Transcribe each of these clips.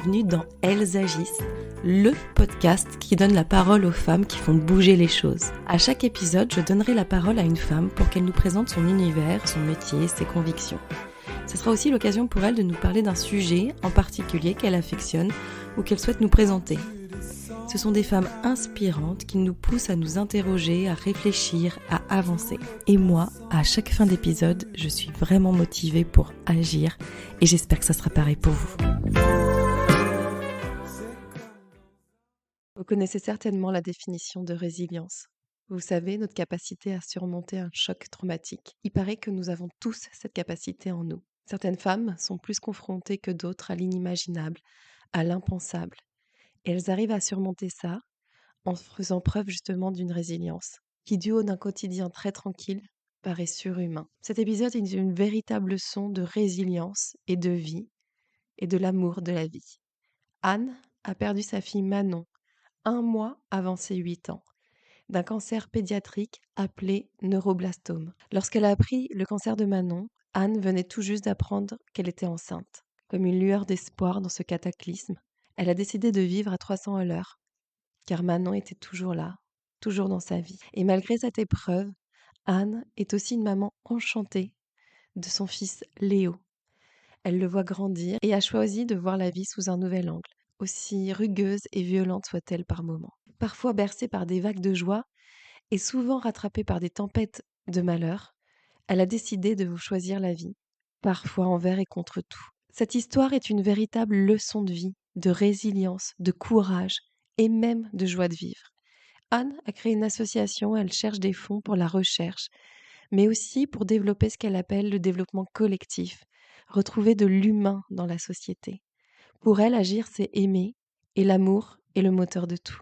bienvenue dans Elles agissent, le podcast qui donne la parole aux femmes qui font bouger les choses. À chaque épisode, je donnerai la parole à une femme pour qu'elle nous présente son univers, son métier, ses convictions. Ce sera aussi l'occasion pour elle de nous parler d'un sujet en particulier qu'elle affectionne ou qu'elle souhaite nous présenter. Ce sont des femmes inspirantes qui nous poussent à nous interroger, à réfléchir, à avancer. Et moi, à chaque fin d'épisode, je suis vraiment motivée pour agir et j'espère que ça sera pareil pour vous. Vous connaissez certainement la définition de résilience. Vous savez, notre capacité à surmonter un choc traumatique. Il paraît que nous avons tous cette capacité en nous. Certaines femmes sont plus confrontées que d'autres à l'inimaginable, à l'impensable. Et elles arrivent à surmonter ça en faisant preuve justement d'une résilience, qui du haut d'un quotidien très tranquille, paraît surhumain. Cet épisode est une véritable leçon de résilience et de vie, et de l'amour de la vie. Anne a perdu sa fille Manon, 1 mois avant ses 8 ans, d'un cancer pédiatrique appelé neuroblastome. Lorsqu'elle a appris le cancer de Manon, Anne venait tout juste d'apprendre qu'elle était enceinte. Comme une lueur d'espoir dans ce cataclysme, elle a décidé de vivre à 300 à l'heure, car Manon était toujours là, toujours dans sa vie. Et malgré cette épreuve, Anne est aussi une maman enchantée de son fils Léo. Elle le voit grandir et a choisi de voir la vie sous un nouvel angle, aussi rugueuse et violente soit-elle par moments. Parfois bercée par des vagues de joie et souvent rattrapée par des tempêtes de malheur, elle a décidé de vous choisir la vie, parfois envers et contre tout. Cette histoire est une véritable leçon de vie, de résilience, de courage et même de joie de vivre. Anne a créé une association, elle cherche des fonds pour la recherche, mais aussi pour développer ce qu'elle appelle le développement collectif, retrouver de l'humain dans la société. Pour elle, agir, c'est aimer, et l'amour est le moteur de tout.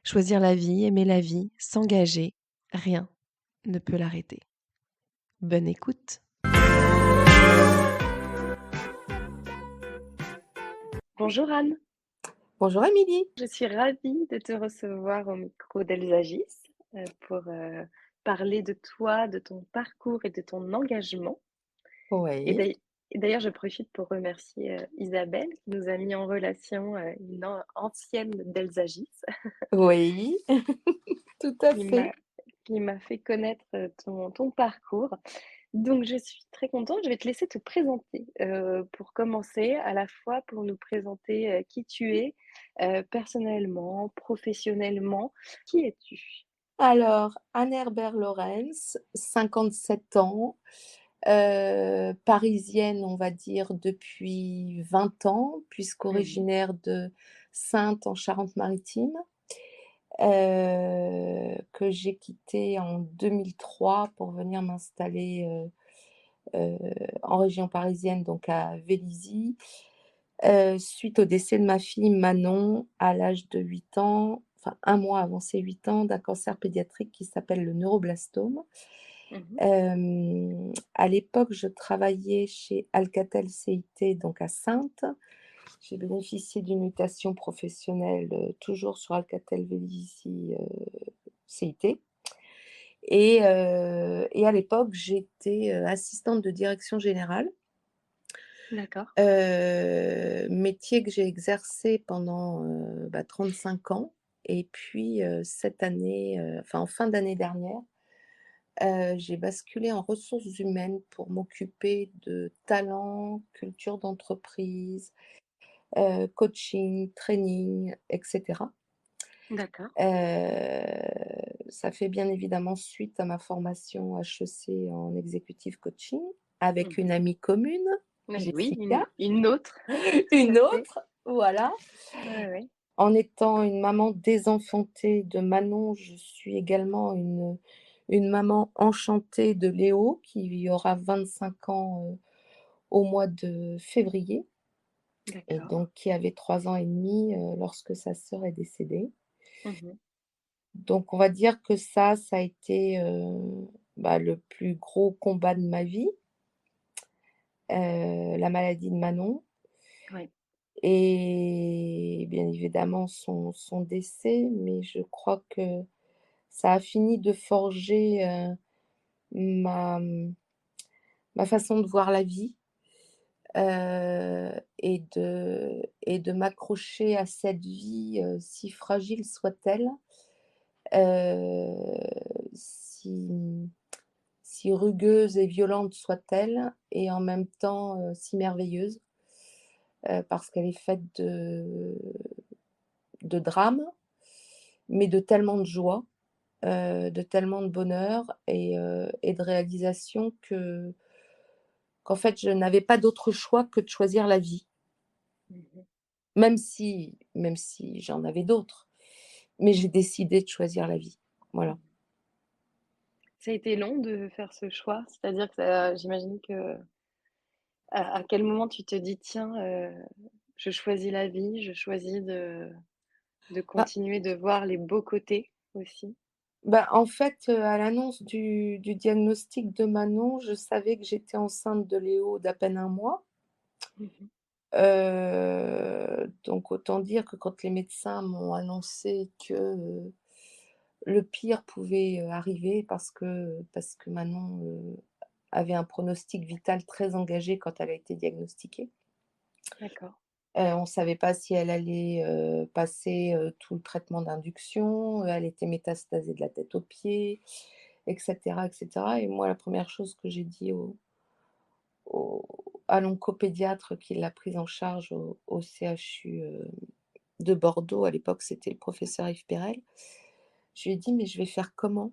Choisir la vie, aimer la vie, s'engager, rien ne peut l'arrêter. Bonne écoute. Bonjour Anne. Bonjour Émilie. Je suis ravie de te recevoir au micro d'Elles agissent pour parler de toi, de ton parcours et de ton engagement. Oui. Et d'ailleurs, je profite pour remercier Isabelle qui nous a mis en relation, une ancienne d'Elles agissent, Oui, tout à qui fait. m'a fait connaître ton parcours. Donc, je suis très contente. Je vais te laisser te présenter pour commencer, à la fois pour nous présenter qui tu es personnellement, professionnellement. Qui es-tu? Alors, Anne Herbert Lorenz, 57 ans, parisienne, on va dire, depuis 20 ans, puisqu'originaire de Saintes en Charente-Maritime, que j'ai quitté en 2003 pour venir m'installer en région parisienne, donc à Vélizy. Suite au décès de ma fille Manon à l'âge de 8 ans, enfin 1 mois avant ses 8 ans, d'un cancer pédiatrique qui s'appelle le neuroblastome. À l'époque, je travaillais chez Alcatel CIT, donc à Saintes. J'ai bénéficié d'une mutation professionnelle, toujours sur Alcatel Vélizy, CIT. Et à l'époque, j'étais, assistante de direction générale. D'accord. Métier que j'ai exercé pendant 35 ans. Et puis cette année, enfin en fin d'année dernière, j'ai basculé en ressources humaines pour m'occuper de talents, culture d'entreprise, coaching, training, etc. D'accord. Ça fait bien évidemment suite à ma formation HEC en executive coaching avec une amie commune, Oui, Jessica. une autre. Une Tout à fait. autre, voilà. Ouais. En étant une maman désenfantée de Manon, je suis également une maman enchantée de Léo, qui aura 25 ans au mois de février, et D'accord. donc qui avait 3 ans et demi lorsque sa sœur est décédée. Mhm. Donc on va dire que ça a été le plus gros combat de ma vie, la maladie de Manon. Ouais. Et bien évidemment son décès, mais je crois que ça a fini de forger ma façon de voir la vie, et de m'accrocher à cette vie, si fragile soit-elle, si rugueuse et violente soit-elle et en même temps, si merveilleuse, parce qu'elle est faite de drames, mais de tellement de joie, de tellement de bonheur et de réalisation qu'en fait, je n'avais pas d'autre choix que de choisir la vie. Mmh. Même si j'en avais d'autres, mais j'ai décidé de choisir la vie. Voilà. Ça a été long de faire ce choix? C'est-à-dire que ça j'imagine que à quel moment tu te dis: «Tiens, je choisis la vie, je choisis de Bah continuer de voir les beaux côtés aussi»? en fait, à l'annonce du diagnostic de Manon, je savais que j'étais enceinte de Léo d'à peine un mois. Mmh. Donc autant dire que quand les médecins m'ont annoncé que, le pire pouvait, arriver parce que Manon, avait un pronostic vital très engagé quand elle a été diagnostiquée. D'accord. On ne savait pas si elle allait, passer, tout le traitement d'induction, elle était métastasée de la tête aux pieds et cetera et moi la première chose que j'ai dit au à l'oncopédiatre qui l'a prise en charge au CHU, de Bordeaux, à l'époque c'était le professeur Yves Perel. Je lui ai dit: «Mais je vais faire comment?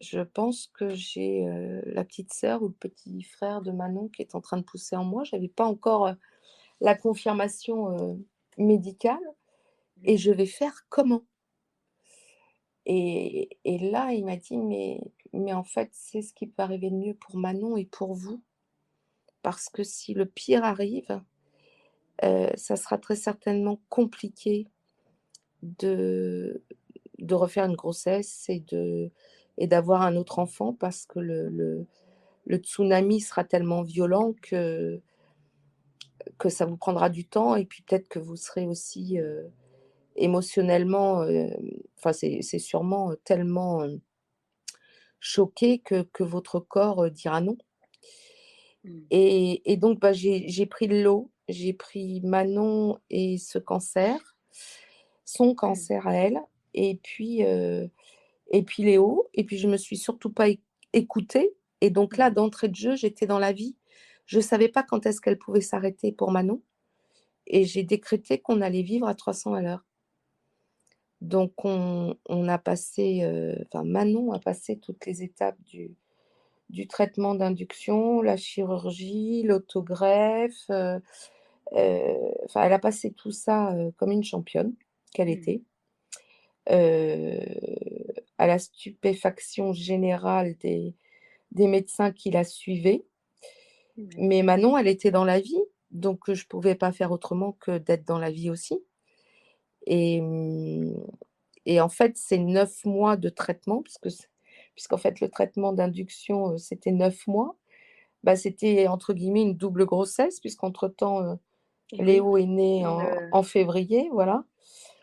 Je pense que j'ai, la petite sœur ou le petit frère de Manon qui est en train de pousser en moi». J'avais pas encore, la confirmation, médicale et Mmh. je vais faire comment? Et là, il m'a dit: «Mais en fait, c'est ce qui peut arriver de mieux pour Manon et pour vous, parce que si le pire arrive, ça sera très certainement compliqué de refaire une grossesse et d'avoir un autre enfant parce que le tsunami sera tellement violent que ça vous prendra du temps et puis peut-être que vous serez aussi, émotionnellement, enfin c'est sûrement, tellement, choqué que votre corps, dira non». Mmh. Et donc bah, j'ai pris le lot, j'ai pris Manon et ce cancer, son Mmh. cancer à elle et puis Léo et puis je me suis surtout pas écoutée et donc là, Mmh. d'entrée de jeu, j'étais dans la vie. Je savais pas quand est-ce qu'elle pouvait s'arrêter pour Manon et j'ai décrété qu'on allait vivre à 300 à l'heure. Donc on a passé, enfin Manon a passé toutes les étapes du traitement d'induction, la chirurgie, l'autogreffe, enfin elle a passé tout ça, comme une championne qu'elle Mmh. était, à la stupéfaction générale des médecins qui la suivaient. Oui. Mais Manon, elle était dans la vie, donc je pouvais pas faire autrement que d'être dans la vie aussi et et en fait, c'est 9 mois de traitement puisqu'en fait le traitement d'induction, c'était 9 mois. Bah, c'était entre guillemets «une double grossesse» puisqu'entre-temps, Et oui, Léo est né le en février, voilà.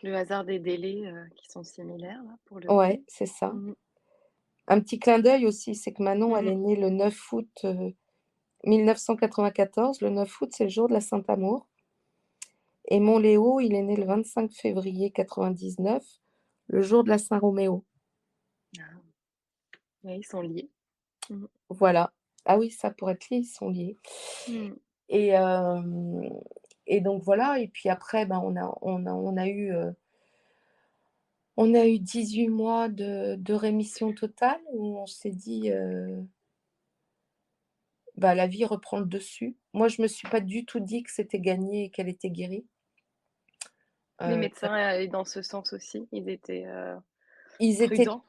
le hasard des délais, qui sont similaires là, pour le coup. Ouais, c'est ça. Mmh. Un petit clin d'œil aussi, c'est que Manon, elle Mmh. est née le 9 août, 1994. Le 9 août, c'est le jour de la Saint-Amour et mon Léo, il est né le 25 février 99, le jour de la Saint-Roméo. Ah, ouais, ils sont liés. Mmh. Voilà. Ah oui, ça, pour être liés, ils sont liés Mmh. et et donc voilà et puis après, ben, on a eu 18 mois de rémission totale où on s'est dit, bah, la vie reprend le dessus. Moi, je me suis pas du tout dit que c'était gagné et qu'elle était guérie. Les Parce médecins allaient dans ce sens aussi? Ils étaient, ils étaient prudents,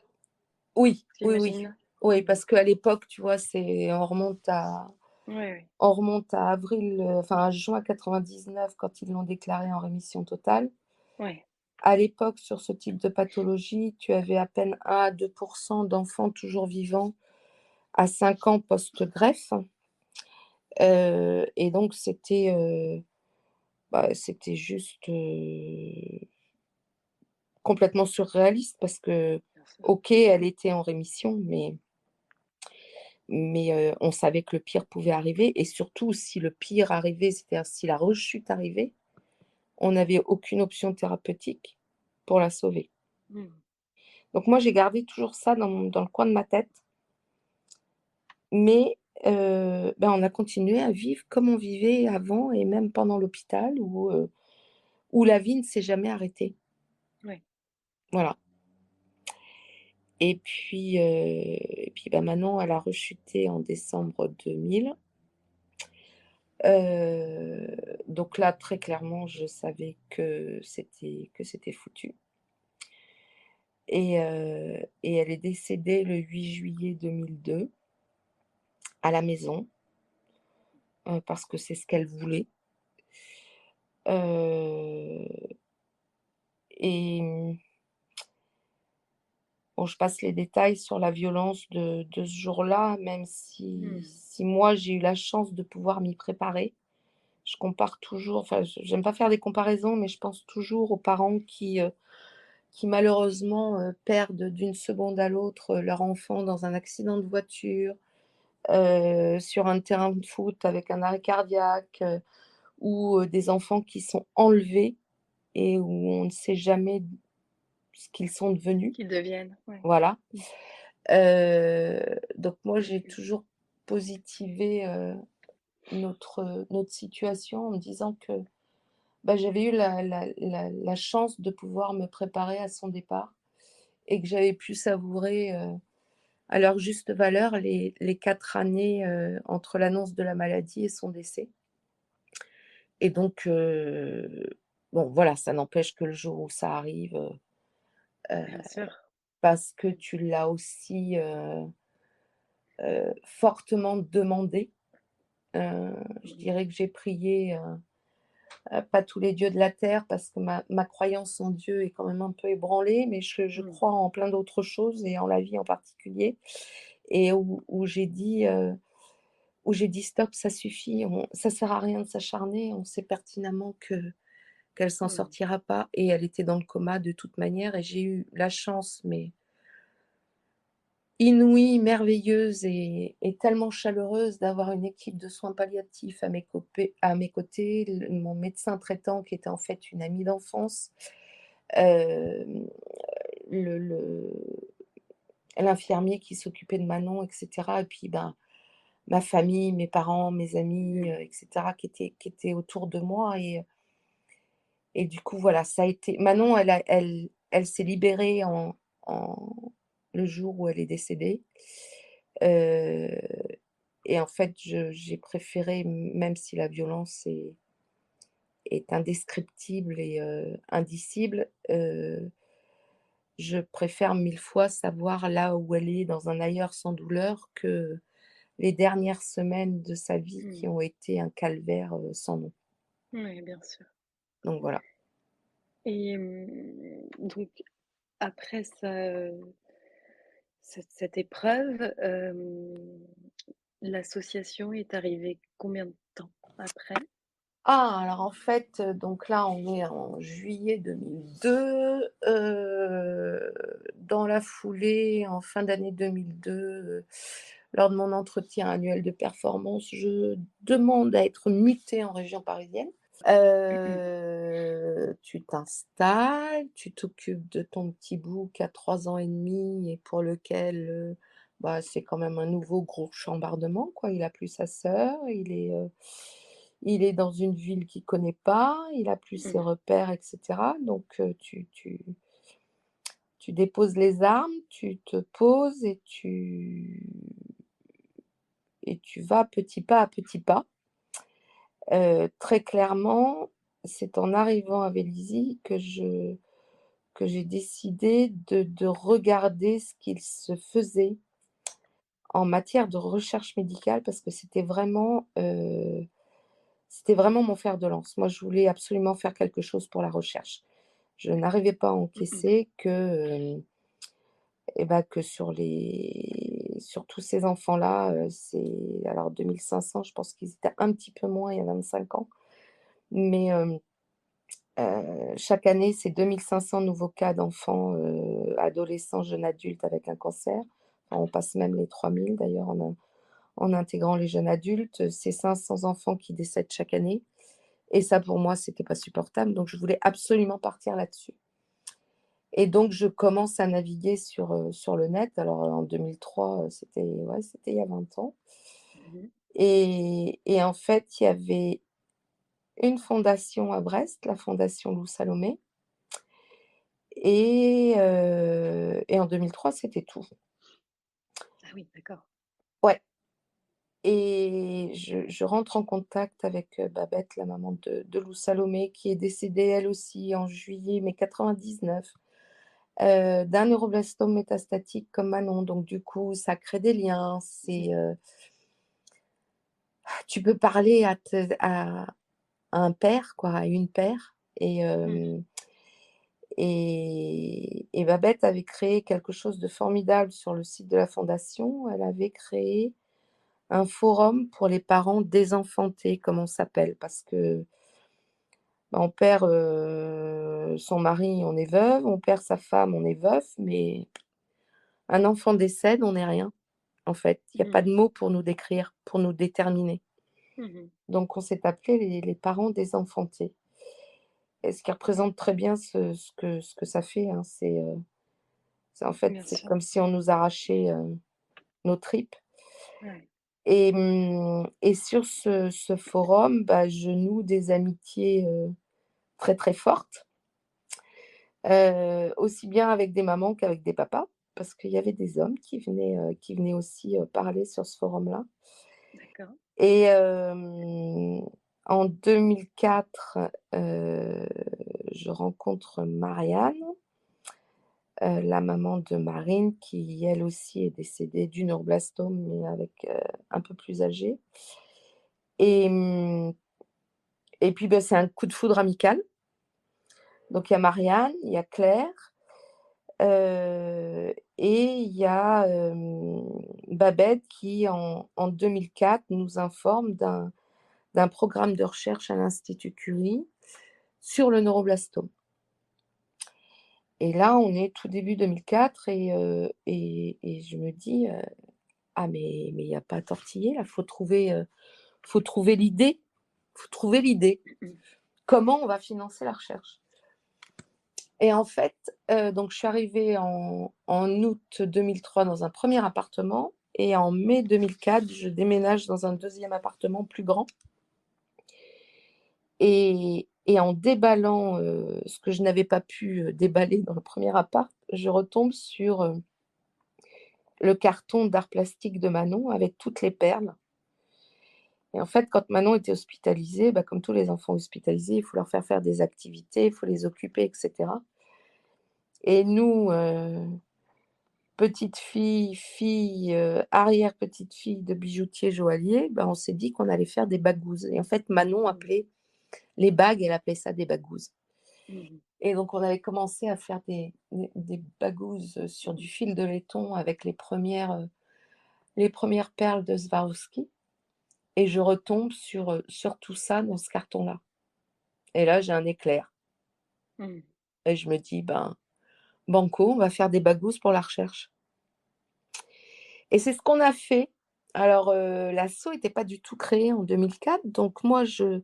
oui, oui, oui. j'imagine? Oui, Mmh. parce qu'à l'époque, tu vois, Oui, oui. on remonte à avril, enfin à juin 99 quand ils l'ont déclarée en rémission totale. Ouais. À l'époque, sur ce type de pathologie, tu avais à peine 1 à 2 d'enfants toujours vivants à 5 ans post-greffe, et donc c'était juste, complètement surréaliste parce que, Bien sûr. OK, elle était en rémission, on savait que le pire pouvait arriver et surtout si le pire arrivait, c'est-à-dire si la rechute arrivait, on n'avait aucune option thérapeutique pour la sauver. Mmh. Donc moi, j'ai gardé toujours ça dans le coin de ma tête, mais on a continué à vivre comme on vivait avant et même pendant l'hôpital où la vie ne s'est jamais arrêtée. Ouais. Voilà et puis, Manon, elle a rechuté en décembre 2000. Donc là, très clairement, je savais que c'était foutu et elle est décédée le 8 juillet 2002 à la maison, parce que c'est ce qu'elle voulait. Heu et bon, je passe les détails sur la violence de ce jour-là, même Mmh. si moi j'ai eu la chance de pouvoir m'y préparer. Je compare toujours, enfin, j'aime pas faire des comparaisons, mais je pense toujours aux parents qui malheureusement, perdent d'une seconde à l'autre, leur enfant dans un accident de voiture, sur un terrain de foot avec un arrêt cardiaque, ou, des enfants qui sont enlevés et où on ne sait jamais ce qu'ils sont devenus. Qu'ils deviennent, ouais. Voilà. Mmh. Donc moi, Mmh j'ai mh. toujours positivé, notre situation en me disant que, j'avais eu la chance de pouvoir me préparer à son départ et que j'avais pu savourer, à leur juste valeur les 4 années, entre l'annonce de la maladie et son décès et donc bon voilà, ça n'empêche que le jour où ça arrive, Bien sûr. parce que tu l'as aussi, fortement demandé, je Mmh. dirais que j'ai prié, pas tous les dieux de la terre parce que ma croyance en Dieu est quand même un peu ébranlée, mais je Mmh. crois en plein d'autres choses et en la vie en particulier et où j'ai dit: «Stop, ça suffit, ça sert à rien de s'acharner, on sait pertinemment qu'elle s'en Mmh. sortira pas» et elle était dans le coma de toute manière et j'ai eu la chance, mais inouïe, merveilleuse et tellement chaleureuse d'avoir une équipe de soins palliatifs à mes côtés, mon médecin traitant qui était en fait une amie d'enfance, hem, le l'infirmier qui s'occupait de Manon et cetera et puis, ma famille, mes parents, mes amis, Mmh. et cetera qui étaient autour de moi et du coup, voilà, ça a été Manon, elle s'est libérée en le jour où elle est décédée, heu et en fait, j'ai préféré, même si la violence est indescriptible et indicible, je préfère 1000 fois savoir là où elle est dans un ailleurs sans douleur que les dernières semaines de sa vie qui Mmh. ont été un calvaire, sans nom. Ouais, bien sûr. Donc voilà. Et donc après cette épreuve, l'association est arrivée combien de temps après? Ah, alors en fait, donc là, on est en juillet 2002, dans la foulée, en fin d'année 2002, lors de mon entretien annuel de performance, je demande à être mutée en région parisienne. Mmh mh. Tu t'installes, tu t'occupes de ton petit bout qui a 3 ans et demi et pour lequel, c'est quand même un nouveau gros chambardement, quoi. Il a plus sa sœur, il est dans une ville qu'il connaît pas, il a plus ses Mmh. repères et cetera. Donc tu déposes les armes, tu te poses et tu vas petit pas à petit pas. Très clairement, c'est en arrivant à Vélizy que j'ai décidé de regarder ce qu'il se faisait en matière de recherche médicale parce que c'était vraiment mon fer de lance. Moi, je voulais absolument faire quelque chose pour la recherche. Je n'arrivais pas à Mmh mh. encaisser que sur tous ces enfants-là, c'est alors 2 500, je pense qu'ils étaient un petit peu moins il y a 25 ans, mais chaque année, c'est 2 500 nouveaux cas d'enfants, adolescents, jeunes adultes avec un cancer. Enfin, on passe même les 3 000 d'ailleurs. en intégrant les jeunes adultes. C'est 500 enfants qui décèdent chaque année et ça, pour moi, c'était pas supportable, donc je voulais absolument partir là-dessus et donc je commence à naviguer sur le net. Alors, en 2003, c'était il y a 20 ans Mmh. et en fait, il y avait une fondation à Brest, la fondation Lou Salomé et en 2003, c'était tout. Ah oui, d'accord. Ouais. Et je rentre en contact avec, Babette, la maman de Lou Salomé, qui est décédée elle aussi en juillet, mais 99, d'un neuroblastome métastatique comme Manon. Donc du coup, ça crée des liens, Mmh. tu peux parler à un père quoi, à une père Mmh. et Babette avait créé quelque chose de formidable sur le site de la fondation. Elle avait créé un forum pour les parents désenfantés, comme on s'appelle, parce que, bah, on perd, son mari, on est veuve, on perd sa femme, on est veuf, mais un enfant décède, on n'est rien, en fait. Il y a pas Mmh. de mots pour nous décrire, pour nous déterminer. Mmh. Donc on s'est appelés les parents désenfantés et ce qui représente très bien ce que ça fait, hein. C'est en fait, Bien c'est sûr. comme si on nous arrachait, nos tripes Ouais. et sur ce forum, bah, je noue des amitiés, très, très fortes. Aussi bien avec des mamans qu'avec des papas, parce qu'il y avait des hommes qui venaient aussi, parler sur ce forum-là D'accord. et en 2004, heu, je rencontre Marianne, la maman de Marine qui elle aussi est décédée du neuroblastome mais avec, un peu plus âgée et et puis, bah, c'est un coup de foudre amical. Donc il y a Marianne, il y a Claire. Et il y a, Babette qui en 2004 nous informe d'un programme de recherche à l'Institut Curie sur le neuroblastome et là, on est tout début 2004 et je me dis, «Ah mais il y a pas à tortiller là, faut trouver l'idée, faut trouver l'idée. Mmh. Comment on va financer la recherche?» Et en fait, donc je suis arrivée en août 2003 dans un premier appartement et en mai 2004, je déménage dans un deuxième appartement plus grand et en déballant, ce que je n'avais pas pu, déballer dans le premier appart, je retombe sur, le carton d'art plastique de Manon avec toutes les perles et en fait, quand Manon était hospitalisée, bah, comme tous les enfants hospitalisés, il faut leur faire des activités, il faut les occuper et cetera et nous, petite fille, arrière-petite-fille de bijoutier joaillier, ben, on s'est dit qu'on allait faire des bagouzes et en fait, Manon Mmh. appelait les bagues, elle appelait ça des bagouzes Mmh. et donc on avait commencé à faire des bagouzes, sur du fil de laiton avec les premières perles de Swarovski et je retombe sur tout ça dans ce carton-là et là, j'ai un éclair Mmh. et je me dis: «Ben, banco, on va faire des bagouzes pour la recherche» et c'est ce qu'on a fait. Alors, l'asso était pas du tout créé en 2004, donc moi je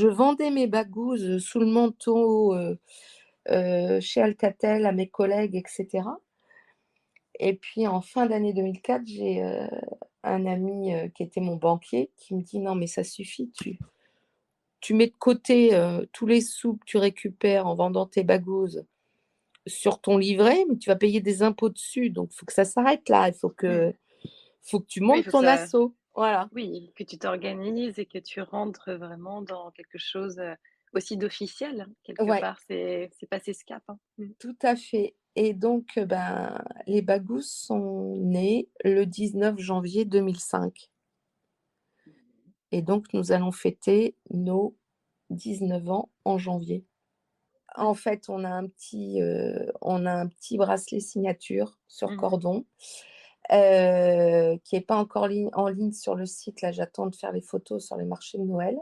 vendais mes bagouzes, sous le manteau, chez Alcatel à mes collègues et cetera et puis en fin d'année 2004, j'ai, un ami, qui était mon banquier qui me dit: «Non mais ça suffit, tu mets de côté, tous les sous que tu récupères en vendant tes bagouzes sur ton livret, mais tu vas payer des impôts dessus, donc il faut que ça s'arrête là. Il Mmh. faut que tu Oui, il montes faut que ton ça asso». Voilà. oui, que tu t'organises et que tu rentres vraiment dans quelque chose, aussi d'officiel, hein, quelque Ouais. part. C'est passer ce cap, hein. Mmh. Tout à fait et donc ben, les Bagous sont nés le 19 janvier 2005 et donc nous allons fêter nos 19 ans en janvier. En fait, on a un petit bracelet signature sur Mmh. cordon, qui est pas encore en ligne sur le site. Là, j'attends de faire les photos sur les marchés de Noël,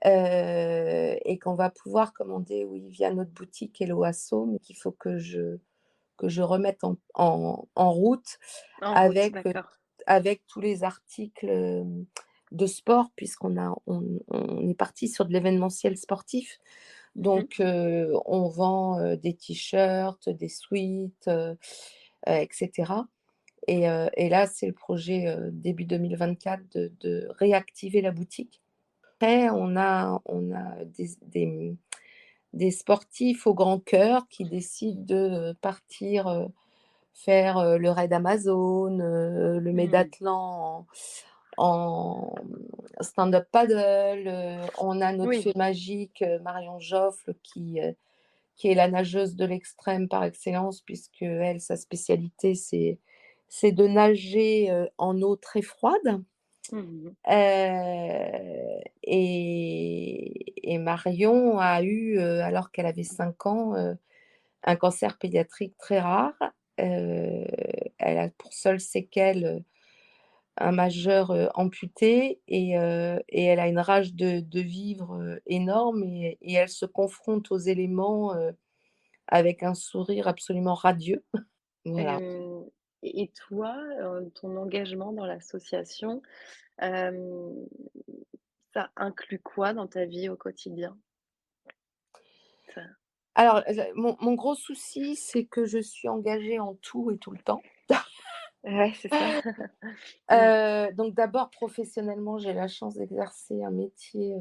et qu'on va pouvoir commander, oui, via notre boutique Hello Asso, mais qu'il faut que je remette en route En route, avec, d'accord. avec tous les articles, de sport puisqu'on est parti sur de l'événementiel sportif. Mmh. Donc on vend, des t-shirts, des sweats, et cetera et là, c'est le projet, début 2024 de réactiver la boutique. Après on a des sportifs au grand cœur qui décident de partir, faire, le raid Amazon, le Mmh. médathlon en stand-up paddle, on a notre Oui. fée magique, Marion Joffre qui est la nageuse de l'extrême par excellence puisqu'elle, sa spécialité, c'est de nager, en eau très froide. Mmh. Et Marion a eu, alors qu'elle avait 5 ans, un cancer pédiatrique très rare. Heu, Elle a pour seule séquelle, un majeur, amputé et elle a une rage de vivre, énorme et elle se confronte aux éléments, avec un sourire absolument radieux. Voilà. Hem et toi, ton engagement dans l'association, hem, ça inclut quoi dans ta vie au quotidien? Ça Alors, mon gros souci, c'est que je suis engagée en tout et tout le temps. ouais, c'est ça. Mmh. Donc d'abord professionnellement, j'ai la chance d'exercer un métier,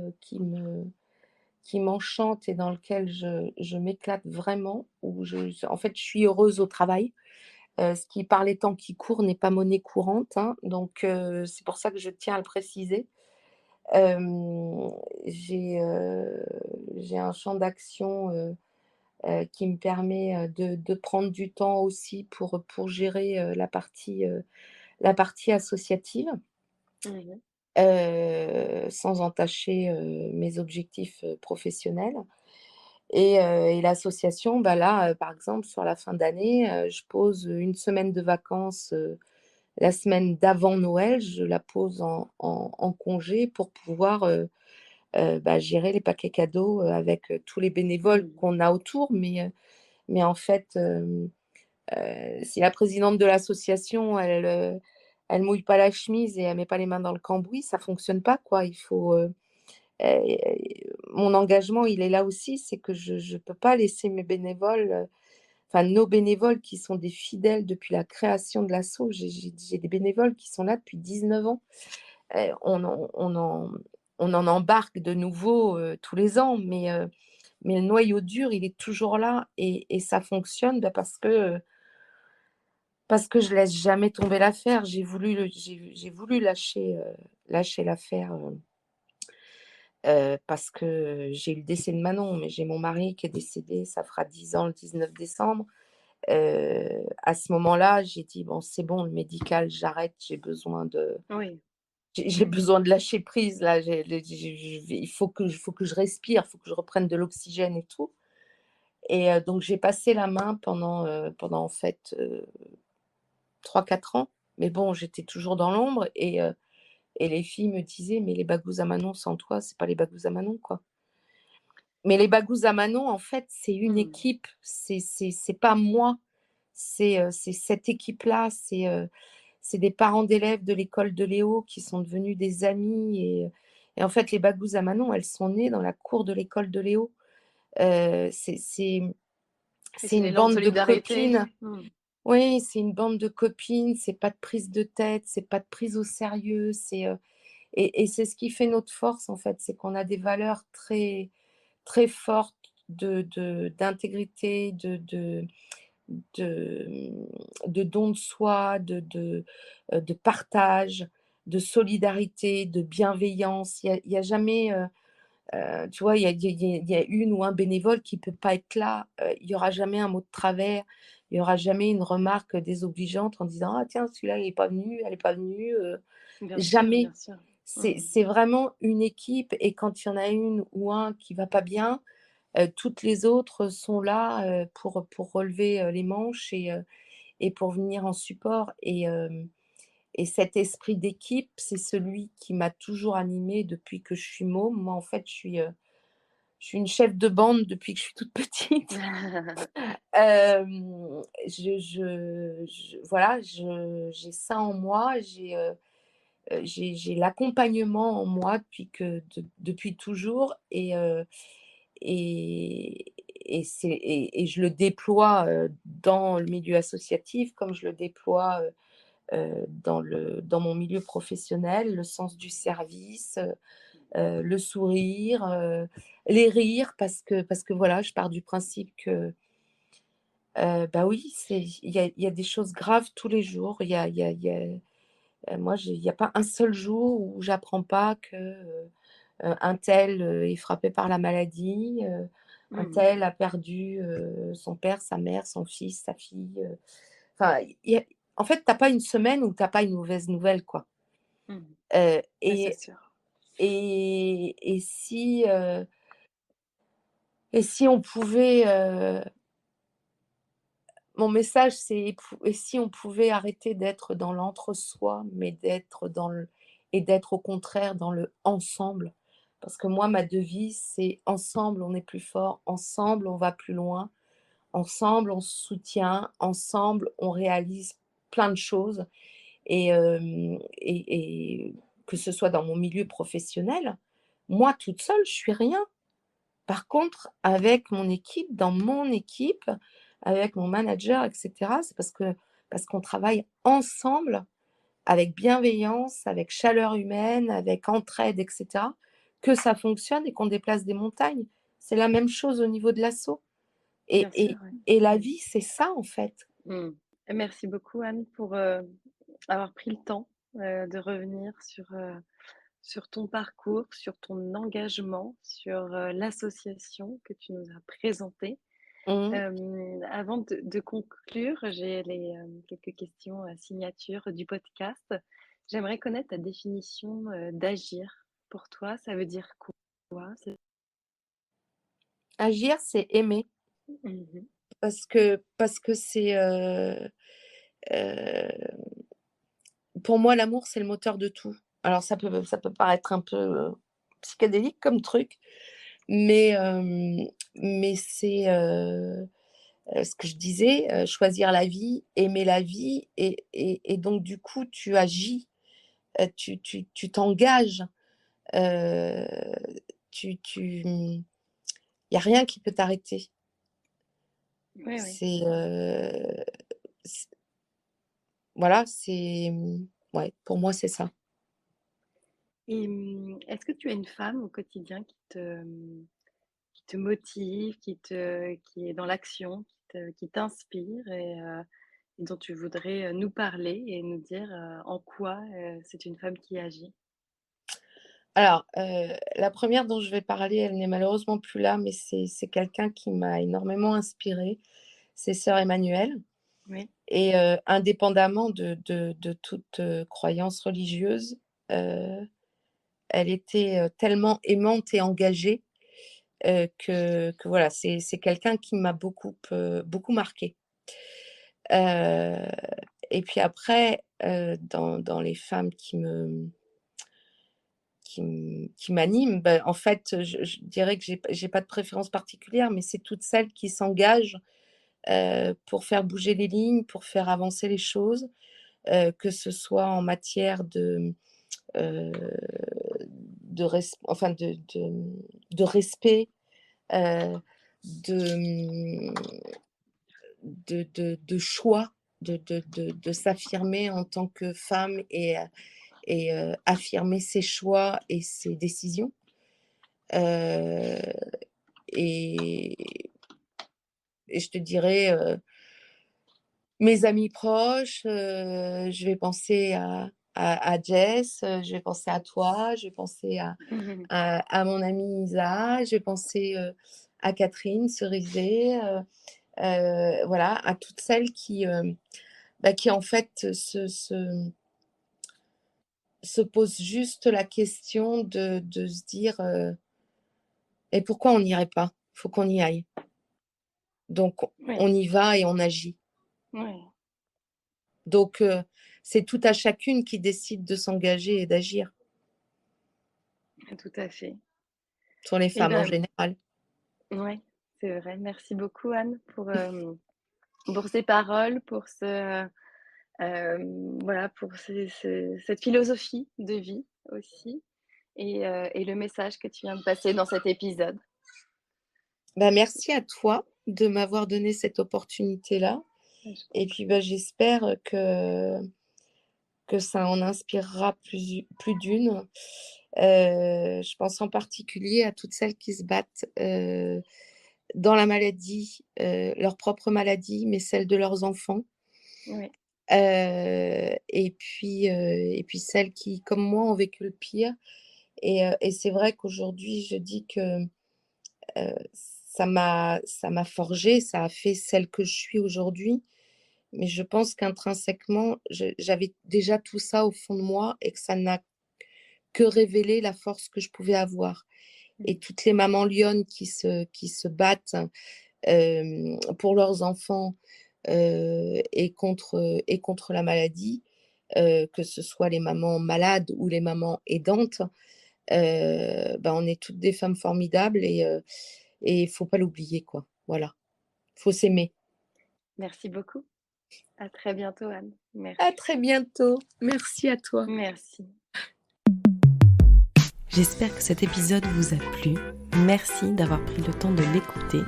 qui m'enchante et dans lequel je m'éclate vraiment, où en fait, je suis heureuse au travail, ce qui par les temps qui courent n'est pas monnaie courante, hein, donc c'est pour ça que je tiens à le préciser. Hem, j'ai un champ d'action, qui me permet, de prendre du temps aussi pour gérer, la partie associative, Mmh. sans entacher, mes objectifs, professionnels et l'association, bah, là, par exemple, sur la fin d'année, je pose, une semaine de vacances, la semaine d'avant Noël, je la pose en congé pour pouvoir, bah, gérer les paquets cadeaux, avec, tous les bénévoles Mmh. qu'on a autour. Mais en fait, si la présidente de l'association, elle mouille pas la chemise et elle met pas les mains dans le cambouis, ça fonctionne pas, quoi. Il faut, mon engagement, il est là aussi, c'est que je peux pas laisser mes bénévoles, enfin nos bénévoles qui sont des fidèles depuis la création de l'asso. J'ai des bénévoles qui sont là depuis 19 ans. On en embarque de nouveaux, tous les ans, mais le noyau dur, il est toujours là et ça fonctionne, bah, parce que je laisse jamais tomber l'affaire. J'ai voulu lâcher l'affaire, parce que j'ai eu le décès de Manon, mais j'ai mon mari qui est décédé, ça fera 10 ans le 19 décembre. À ce moment-là, j'ai dit: «Bon, c'est bon, le médical, j'arrête, Oui. j'ai besoin de lâcher prise là, il faut que je respire, il faut que je reprenne de l'oxygène et tout» et donc j'ai passé la main pendant en fait, 3-4 ans, mais bon, j'étais toujours dans l'ombre et les filles me disaient: «Mais les Bagous à Manon sans toi, c'est pas les Bagous à Manon, quoi». Mais les Bagous à Manon, en fait, c'est une Mmh. équipe, c'est pas moi, c'est cette équipe-là, c'est des parents d'élèves de l'école de Léo qui sont devenus des amis et en fait, les Bagous à Manon, elles sont nées dans la cour de l'école de Léo. C'est Et c'est c'est une l'élan de bande de solidarité. copines. Mmh. Oui, c'est une bande de copines, c'est pas de prise de tête, c'est pas de prise au sérieux, et c'est ce qui fait notre force, en fait, c'est qu'on a des valeurs très très fortes d'intégrité, de, de don de soi, de partage, de solidarité, de bienveillance. Il y a jamais, tu vois, il y a une ou un bénévole qui peut pas être là, il y aura jamais un mot de travers, il y aura jamais une remarque désobligeante en disant: «Ah tiens, celui-là, il est pas venu, elle est pas venue», Bien sûr, jamais. bien sûr. C'est Mmh. c'est vraiment une équipe et quand il y en a une ou un qui va pas bien, toutes les autres sont là, pour relever, les manches et pour venir en support et cet esprit d'équipe, c'est celui qui m'a toujours animée depuis que je suis môme. Moi, en fait, je suis une chef de bande depuis que je suis toute petite. Voilà, j'ai ça en moi, j'ai l'accompagnement en moi depuis toujours et je le déploie, dans le milieu associatif comme je le déploie, dans mon milieu professionnel, le sens du service, le sourire, les rires parce que voilà, je pars du principe que, bah, oui, il y a des choses graves tous les jours. Moi, il y a pas un seul jour où j'apprends pas que, un tel, est frappé par la maladie, un Mmh. tel a perdu, son père, sa mère, son fils, sa fille, enfin, il y a en fait, tu as pas une semaine où tu as pas une mauvaise nouvelle, quoi. Mmh. Heu Ouais, c'est et sûr. et si on pouvait, mon message, et si on pouvait arrêter d'être dans l'entre-soi, mais d'être au contraire dans le ensemble. Parce que moi, ma devise, c'est: «Ensemble, on est plus fort, ensemble, on va plus loin, ensemble, on se soutient, ensemble, on réalise plein de choses». Et que ce soit dans mon milieu professionnel, moi toute seule, je suis rien. Par contre, avec mon équipe, dans mon équipe, avec mon manager et cetera, c'est parce qu'on travaille ensemble, avec bienveillance, avec chaleur humaine, avec entraide et cetera, que ça fonctionne et qu'on déplace des montagnes. C'est la même chose au niveau de l'asso et Bien sûr, et ouais. et la vie, c'est ça, en fait. Mmh. Et merci beaucoup Anne pour, avoir pris le temps, de revenir sur ton parcours, sur ton engagement, sur, l'association que tu nous as présentée. Mmh. Avant de conclure, j'ai quelques questions, signature du podcast. J'aimerais connaître ta définition, d'agir. Pour toi, ça veut dire quoi? C'est Agir, c'est aimer mmh parce que pour moi, l'amour, c'est le moteur de tout. Alors ça peut paraître un peu, psychédélique comme truc, mais c'est, ce que je disais, choisir la vie, aimer la vie et donc du coup, tu agis, tu t'engages, heu, il y a rien qui peut t'arrêter. Oui, oui. C'est, c voilà, ouais, pour moi, c'est ça. Et est-ce que tu as une femme au quotidien qui te motive, qui est dans l'action, qui t'inspire et dont tu voudrais, nous parler et nous dire, en quoi, c'est une femme qui agit? Alors, la première dont je vais parler, elle n'est malheureusement plus là, mais c'est quelqu'un qui m'a énormément inspirée, c'est sœur Emmanuelle Oui. et indépendamment de toute, croyance religieuse, heu, elle était, tellement aimante et engagée, que voilà, c'est quelqu'un qui m'a beaucoup marquée. Heu et puis après, dans les femmes qui m'anime, bah, en fait, je dirais que j'ai pas de préférence particulière, mais c'est toutes celles qui s'engagent, pour faire bouger les lignes, pour faire avancer les choses, que ce soit en matière heu, de respect, heu, de, de choix, de s'affirmer en tant que femme et affirmer ses choix et ses décisions. Heu et je te dirais, mes amis proches, je vais penser à Jess, je vais penser à toi, je vais penser à mon amie Isa, je vais penser, à Catherine Cerizet, voilà, à toutes celles qui en fait se posent juste la question de se dire, «Et pourquoi on n'irait pas? Faut qu'on y aille». Donc Oui, on y va et on agit. oui, Donc c'est tout à chacune qui décide de s'engager et d'agir, tout à fait. sur les Et femmes en ben, général. Ouais, c'est vrai. Merci beaucoup Anne pour ces paroles, pour voilà, pour cette philosophie de vie aussi et le message que tu viens de passer dans cet épisode. Bah, merci à toi de m'avoir donné cette opportunité-là Ouais, je et comprends. puis, bah, j'espère que ça en inspirera plus d'une. Je pense en particulier à toutes celles qui se battent, dans la maladie, leur propre maladie, mais celle de leurs enfants. Oui, Et puis celles qui, comme moi, ont vécu le pire et c'est vrai qu'aujourd'hui, je dis que, ça m'a forgée, ça a fait celle que je suis aujourd'hui, mais je pense qu'intrinsèquement, j'avais déjà tout ça au fond de moi et que ça n'a que révélé la force que je pouvais avoir. mmh, Et toutes les mamans lionnes qui se battent, pour leurs enfants, et contre la maladie, que ce soit les mamans malades ou les mamans aidantes, bah, on est toutes des femmes formidables et il faut pas l'oublier, quoi. Voilà, faut s'aimer. merci beaucoup. À très bientôt Anne. À Merci. très bientôt. Merci à toi. Merci. J'espère que cet épisode vous a plu. Merci d'avoir pris le temps de l'écouter.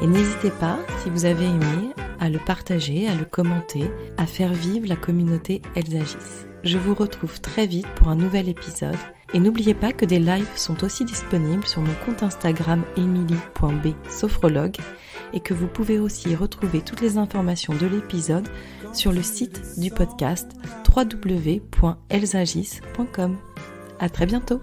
Et n'hésitez pas, si vous avez aimé, à le partager, à le commenter, à faire vivre la communauté Elles agissent. Je vous retrouve très vite pour un nouvel épisode. Et n'oubliez pas que des lives sont aussi disponibles sur mon compte Instagram emily.b-sophrologue et que vous pouvez aussi retrouver toutes les informations de l'épisode sur le site du podcast www.ellesagissent.com. À très bientôt!